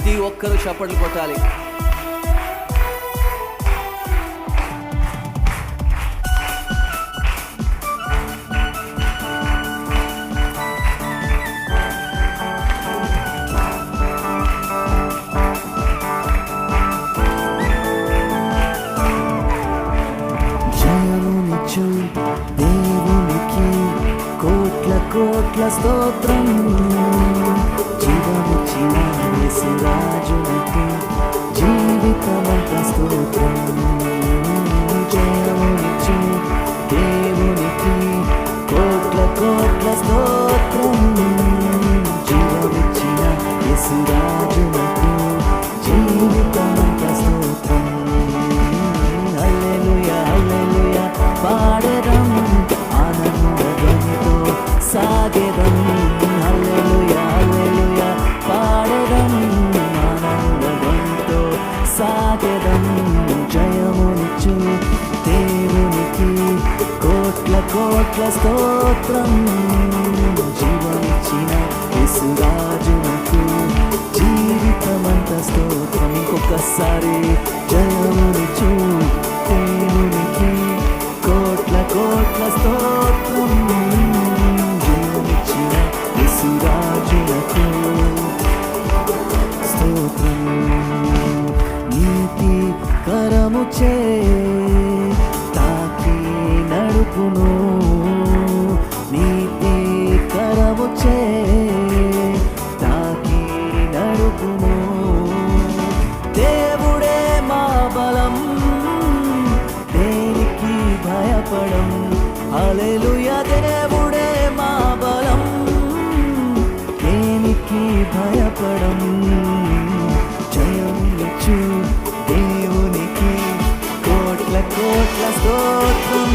ప్రతి ఒక్కరూ చప్పట్లు కొట్టాలి. దేవునికి కోట్ల కోట్ల స్తోత్రం. జీవమిచ్చిన యేసురాజునికి జీవితమంత స్తోత్రం. జయమునిచ్చు దేవునికి కోట్ల కోట్ల స్తోత్రం. జీవమిచ్చిన యేసురాజునికి జీవితమంత స్తోత్రం. హల్లెలూయా హల్లెలూయా పాడెదం, ఆనందధ్వనితో సాగెదం. హల్లెలూయా హల్లెలూయా పాడెదం, ఆనందధ్వనితో సాగెదం. జయమునిచ్చు దేవునికి కోట్ల కోట్ల స్తోత్రం. జీవమిచ్చిన యేసురాజునకు జీవితమంత స్తోత్రం. ఇంకొకసారి జయమునిచ్చు దేవునికి కోట్ల కోట్ల స్తోత్రం. జీవమిచ్చిన యేసురాజునకు స్తోత్రం. నీతి కరముచే తాకి నడుపును, నీతి కరముచే తాకి నడుపును. దేవుడే మా బలం, దేనికి భయపడం. హల్లెలూయా దేవుడే మా బలం, దేనికి భయపడం. జయమునిచ్చు దేవునికి కోట్ల కోట్ల స్తోత్రం.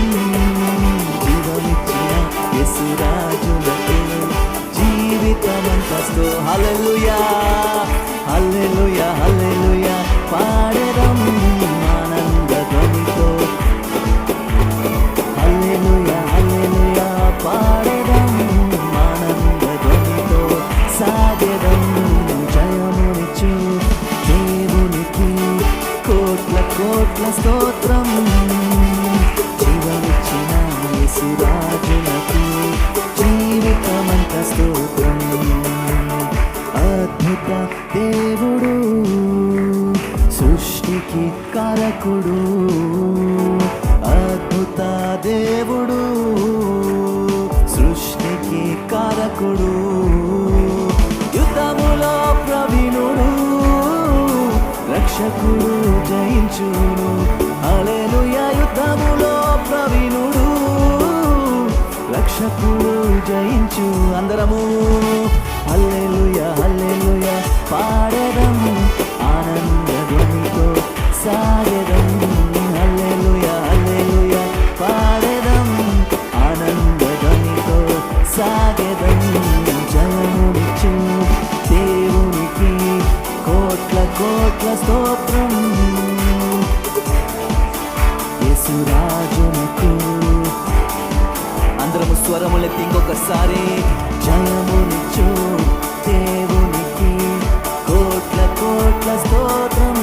జీవమిచ్చిన యేసురాజునకు జీవితమంత స్తోత్రం. హల్లెలూయా హల్లెలూయా హల్లెలూయా పాడెదం, ఆనందధ్వనితో. హల్లెలూయా హల్లెలూయా పాడెదం, ఆనందధ్వనితో సాగెదం. జయమునిచ్చు దేవునికి కోట్ల కోట్ల స్తోత్రం. జీవమిచ్చిన యేసురాజునకు జీవితమంత స్తోత్రం. అద్భుత దేవుడు, సృష్టికి కారకుడు. అద్భుత దేవుడు, సృష్టికి కారకుడు. యుద్ధములో ప్రవీణుడు, రక్షకుడు జయించును. హల్లెలూయా యుద్ధములో ప్రవీణుడు, రక్షకుడు జయించు. అందరము హల్లెలూయా హల్లెలూయా పాడెదం, ఆనందధ్వనితో సాగెదం. హల్లెలూయా హల్లెలూయా పాడెదం, ఆనందధ్వనితో సాగెదం. జయమునిచ్చు దేవునికి కోట్ల కోట్ల స్తోత్రం. యేసురాజునకు అందరము స్వరములెత్తి ఇంకొకసారి జయమునిచ్చు దేవునికి కోట్ల కోట్ల స్తోత్రం.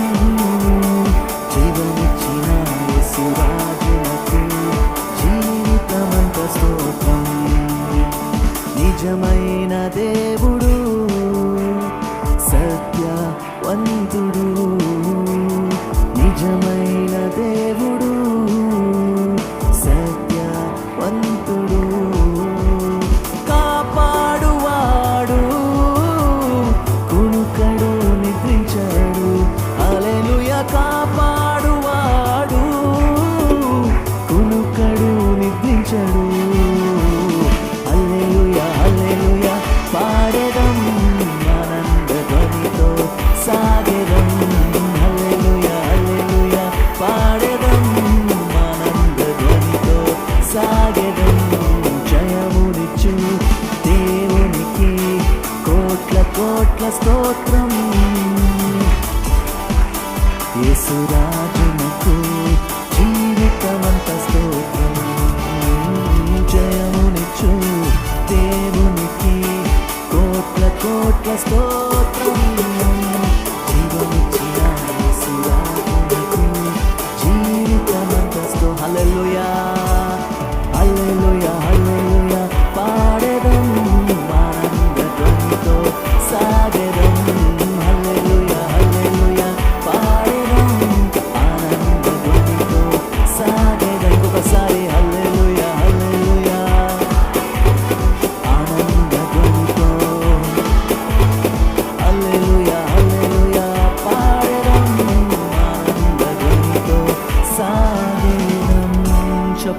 జీవమిచ్చిన యేసురాజునకు జీవితమంత స్తోత్రం. నిజమైన దేవుడు, సత్యవంతుడు. నిజమైన దేవుడు, సత్యవంతుడు. కాపాడువాడు, కునుకడు నిద్రించడు. హల్లెలూయా కాపాడువాడు, కునుకడు నిద్రించడు. హల్లెలూయా హల్లెలూయా పాడెదం, ఆనందధ్వనితో సాగెదం. హల్లెలూయా హల్లెలూయా పాడెదం, ఆనందధ్వనితో సాగెదం. జయమునిచ్చు దేవునికి కోట్ల కోట్ల స్తోత్రం. యేసురాజునకు జీవితమంత స్తోత్రం. జయమునిచ్చు దేవునికి కోట్ల కోట్ల స్తోత్రం.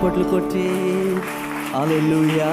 చప్పట్లు కొట్టి హల్లెలూయా